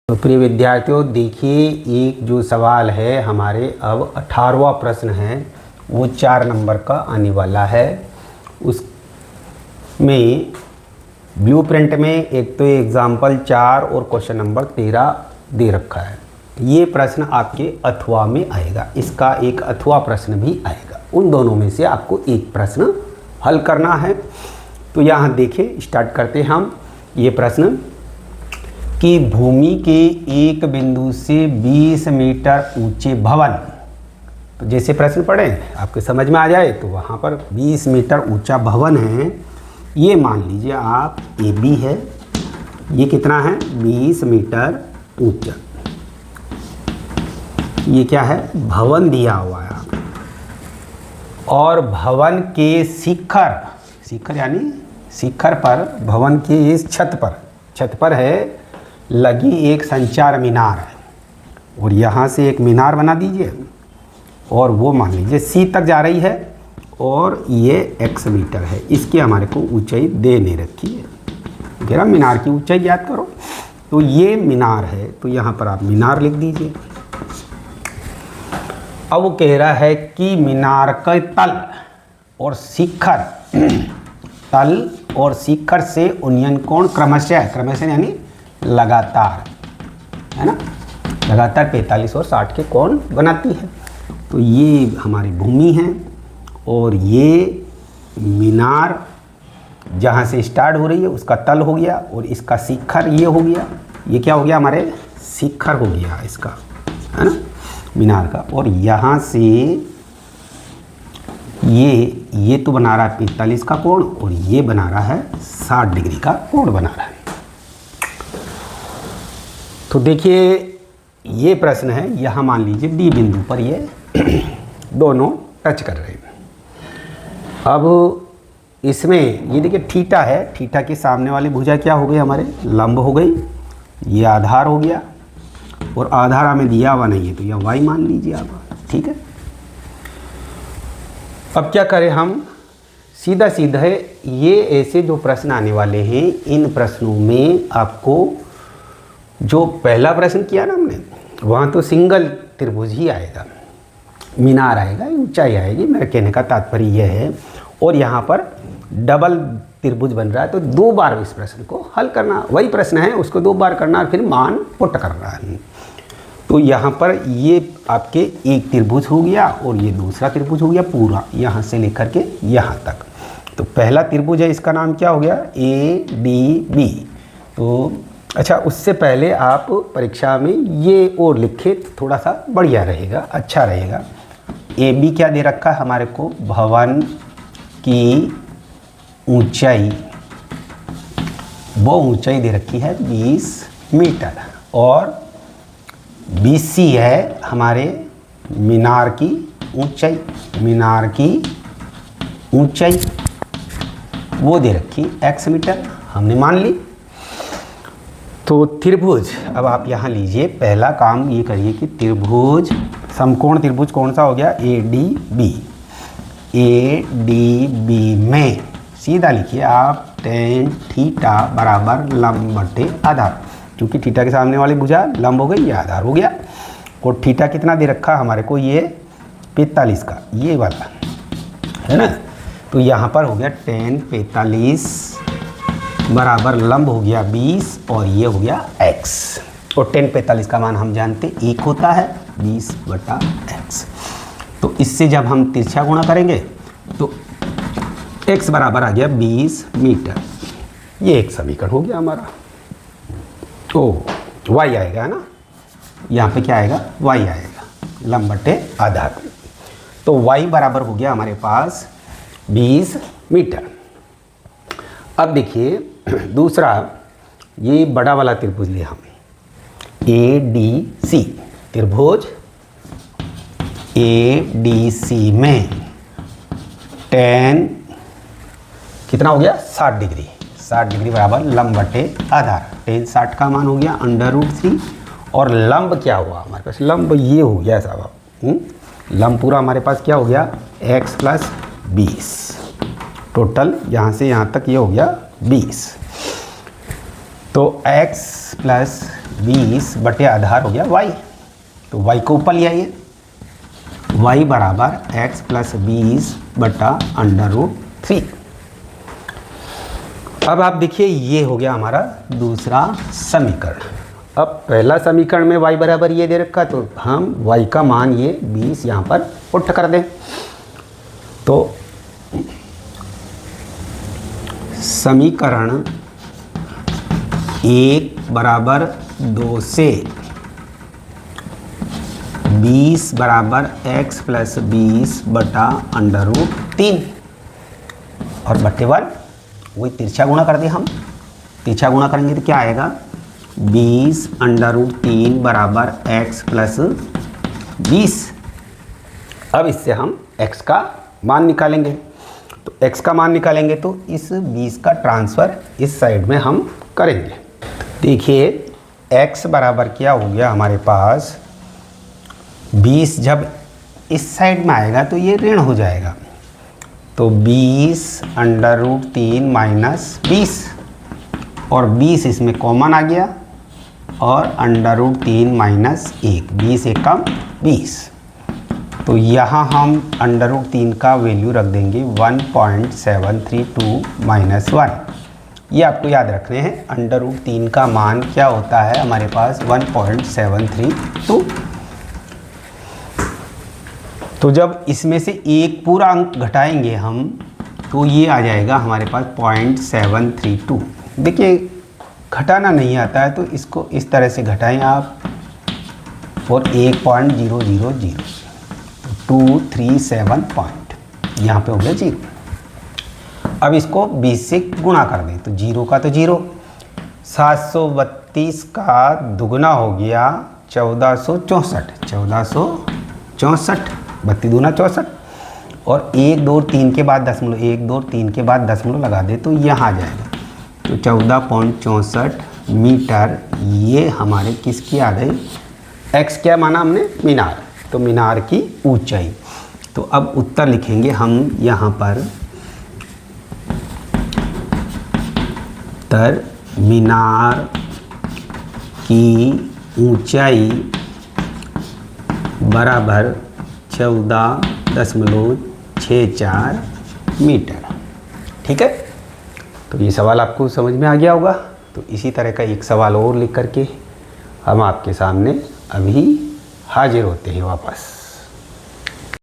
तो प्रिय विद्यार्थियों, देखिए एक जो सवाल है हमारे अब 18वां प्रश्न है, वो 4 नंबर का आने वाला है। उसमें ब्लूप्रिंट में एक तो एग्जाम्पल 4 और क्वेश्चन नंबर 13 दे रखा है। ये प्रश्न आपके अथवा में आएगा, इसका एक अथवा प्रश्न भी आएगा। उन दोनों में से आपको एक प्रश्न हल करना है। तो यहाँ देखिए, स्टार्ट करते हैं हम। ये प्रश्न कि भूमि के एक बिंदु से 20 मीटर ऊंचे भवन, तो जैसे प्रश्न पढ़े आपके समझ में आ जाए, तो वहाँ पर 20 मीटर ऊंचा भवन है। ये मान लीजिए आप ए बी है, ये कितना है 20 मीटर ऊंचा। ये क्या है, भवन दिया हुआ है। और भवन के शिखर यानी शिखर पर, भवन के इस छत पर है लगी एक संचार मीनार है। और यहाँ से एक मीनार बना दीजिए, और वो मान लीजिए सी तक जा रही है, और ये x मीटर है। इसकी हमारे को ऊंचाई दे नहीं रखी है। जरा मीनार की ऊंचाई याद करो। तो ये मीनार है, तो यहाँ पर आप मीनार लिख दीजिए। अब वो कह रहा है कि मीनार का तल और शिखर तल और शिखर से उन्नयन कोण क्रमशः यानी लगातार, है ना, लगातार 45 और 60 के कोण बनाती है। तो ये हमारी भूमि है, और ये मीनार जहाँ से स्टार्ट हो रही है उसका तल हो गया, और इसका शिखर ये हो गया। ये क्या हो गया, हमारे शिखर हो गया इसका, है ना, मीनार का। और यहाँ से ये तो बना रहा है 45 का कोण, और ये बना रहा है 60 डिग्री का कोण बना रहा है। तो देखिए ये प्रश्न है, यहाँ मान लीजिए डी बिंदु पर ये दोनों टच कर रहे हैं। अब इसमें ये देखिए थीटा है, थीटा के सामने वाली भुजा क्या हो गई, हमारे लंब हो गई। ये आधार हो गया, और आधार हमें दिया हुआ नहीं है, तो यह वाई मान लीजिए आप, ठीक है। अब क्या करें हम, सीधा ये ऐसे जो प्रश्न आने वाले हैं, इन प्रश्नों में आपको जो पहला प्रश्न किया ना हमने, वहाँ तो सिंगल त्रिभुज ही आएगा, मीनार आएगा, ऊंचाई आएगी, मेरे कहने का तात्पर्य यह है। और यहाँ पर डबल त्रिभुज बन रहा है, तो 2 बार इस प्रश्न को हल करना, वही प्रश्न है उसको 2 बार करना, और फिर मान पुट करना है। तो यहाँ पर ये आपके एक त्रिभुज हो गया, और ये दूसरा त्रिभुज हो गया पूरा, यहाँ से लेकर के यहाँ तक। तो पहला त्रिभुज है, इसका नाम क्या हो गया, ए डी बी। तो अच्छा, उससे पहले आप परीक्षा में ये और लिखे तो थोड़ा सा बढ़िया रहेगा, अच्छा रहेगा। ए बी क्या दे रखा है हमारे को, भवन की ऊंचाई, वो ऊंचाई दे रखी है 20 मीटर, और BC है हमारे मीनार की ऊंचाई, वो दे रखी x मीटर, हमने मान ली। तो त्रिभुज, अब आप यहाँ लीजिए, पहला काम ये करिए कि त्रिभुज, समकोण त्रिभुज कौन सा हो गया, ADB। में सीधा लिखिए आप tan थीटा बराबर लंब बटे आधार, क्योंकि थीटा के सामने वाली भुजा लंब हो गई, ये आधार हो गया। और थीटा कितना दे रखा हमारे को, ये 45 का, ये वाला है ना। तो यहाँ पर हो गया tan 45 बराबर लंब हो गया 20, और ये हो गया x। और tan 45 का मान हम जानते 1 होता है, 20/x। तो इससे जब हम तिरछा गुणा करेंगे तो x बराबर आ गया 20 मीटर। ये एक समीकरण हो गया हमारा। तो y आएगा, है ना, यहाँ पे क्या आएगा, y आएगा, लंब बटे आधार। तो y बराबर हो गया हमारे पास 20 मीटर। अब देखिए दूसरा, ये बड़ा वाला त्रिभुज लिया हम, ADC त्रिभुज, ADC में tan कितना हो गया, 60 डिग्री बराबर लंब बटे आधार। tan 60 का मान हो गया √3, और लंब क्या हुआ हमारे पास, लंब ये हो गया साहब, लंब पूरा हमारे पास क्या हो गया, x + 20, टोटल यहाँ से यहाँ तक ये हो गया 20। तो x + 20 बटे आधार हो गया y, तो y को ऊपर ले आइए, y बराबर x प्लस 20 बटा √3। अब आप देखिए ये हो गया हमारा दूसरा समीकरण। अब पहला समीकरण में y बराबर ये दे रखा, तो हम y का मान ये 20 यहाँ पर पुट कर दें। तो समीकरण 1 बराबर 2 से 20 बराबर x प्लस 20 बटा √3 और बटे 1, वही तिरछा गुणा कर दें हम। तिरछा गुणा करेंगे तो क्या आएगा, 20 √3 बराबर x प्लस 20। अब इससे हम x का मान निकालेंगे। तो x का मान निकालेंगे तो इस 20 का ट्रांसफ़र इस साइड में हम करेंगे। देखिए x बराबर क्या हो गया हमारे पास, 20 जब इस साइड में आएगा तो ये ऋण हो जाएगा, तो 20 √3 माइनस 20 और 20 इसमें कॉमन आ गया और √3 माइनस 1, 20 एक कम 20। तो यहाँ हम √3 का वैल्यू रख देंगे 1.732 माइनस 1। ये आपको याद रखने हैं, √3 का मान क्या होता है हमारे पास 1.732। तो जब इसमें से एक पूरा अंक घटाएंगे हम तो ये आ जाएगा हमारे पास 0.732। देखिए घटाना नहीं आता है तो इसको इस तरह से घटाएं आप और 1.000 237 पॉइंट यहाँ पे हो गया 0। अब इसको 20 से गुणा कर दें तो 0 का तो 0, 732 का दुगना हो गया 1464, 32 दूना 64 और 1 2 3 के बाद दशमलव, 1 2 3 के बाद दशमलव लगा दे तो यहाँ आ जाएगा, तो 14.64 मीटर। ये हमारे किसकी आ गई, x क्या माना हमने, मीनार, तो मीनार की ऊंचाई। तो अब उत्तर लिखेंगे हम यहाँ पर, उत्तर मीनार की ऊंचाई बराबर 14.64 मीटर। ठीक है, तो ये सवाल आपको समझ में आ गया होगा। तो इसी तरह का एक सवाल और लिख करके हम आपके सामने अभी हाजिर होते हैं वापस।